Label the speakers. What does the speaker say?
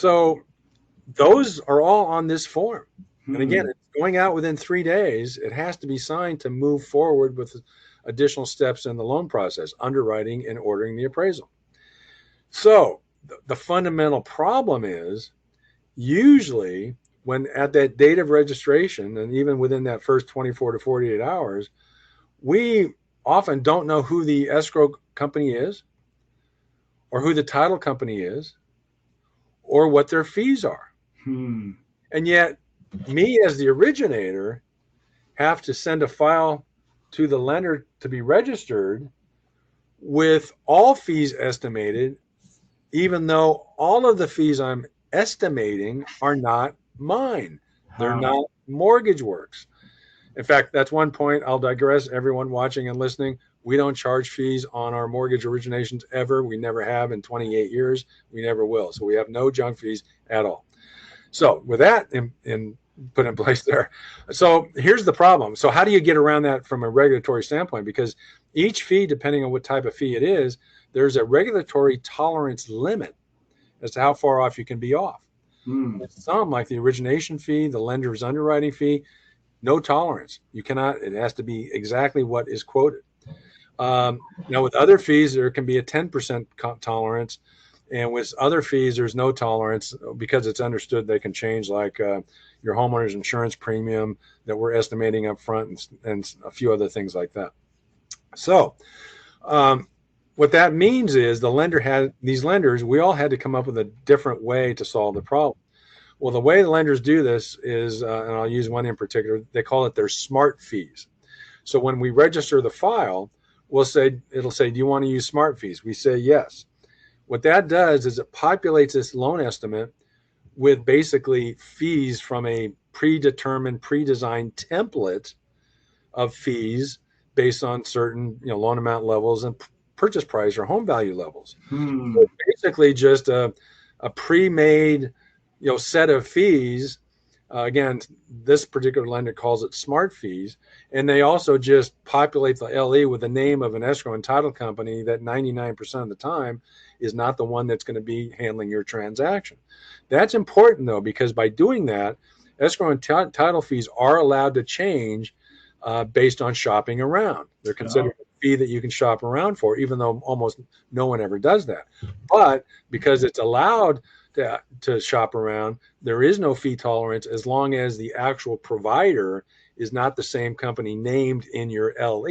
Speaker 1: So those are all on this form. And again,
Speaker 2: Hmm.
Speaker 1: it's going out within 3 days. It has to be signed to move forward with additional steps in the loan process, underwriting and ordering the appraisal. So the fundamental problem is usually when at that date of registration, and even within that first 24 to 48 hours, we often don't know who the escrow company is or who the title company is or what their fees are.
Speaker 2: Hmm.
Speaker 1: And yet, me as the originator have to send a file to the lender to be registered with all fees estimated, even though all of the fees I'm estimating are not mine. They're
Speaker 2: Huh.
Speaker 1: not mortgage works. In fact, that's one point. I'll digress. Everyone watching and listening, we don't charge fees on our mortgage originations ever. We never have in 28 years. We never will. So we have no junk fees at all. So with that in put in place there, so here's the problem. So how do you get around that from a regulatory standpoint? Because each fee, depending on what type of fee it is, there's a regulatory tolerance limit as to how far off you can be off.
Speaker 2: Hmm.
Speaker 1: Some, like the origination fee, the lender's underwriting fee, no tolerance. You cannot. It has to be exactly what is quoted. Now, with other fees, there can be a 10% tolerance, and with other fees, there's no tolerance because it's understood they can change, like your homeowner's insurance premium that we're estimating up front, and a few other things like that. So, um, what that means is the lender had these lenders. We all had to come up with a different way to solve the problem. Well, the way the lenders do this is, and I'll use one in particular. They call it their smart fees. So when we register the file, it'll say, "Do you want to use smart fees?" We say yes. What that does is it populates this loan estimate with basically fees from a predetermined, pre-designed template of fees based on certain loan amount levels and purchase price or home value levels. So
Speaker 2: Hmm.
Speaker 1: it's basically just a pre-made set of fees. Again, this particular lender calls it smart fees, and they also just populate the LE with the name of an escrow and title company that 99% of the time is not the one that's going to be handling your transaction. That's important though, because by doing that, escrow and title fees are allowed to change based on shopping around. They're considered
Speaker 2: Oh.
Speaker 1: a fee that you can shop around for, even though almost no one ever does that. But because it's allowed to shop around, there is no fee tolerance as long as the actual provider is not the same company named in your LE.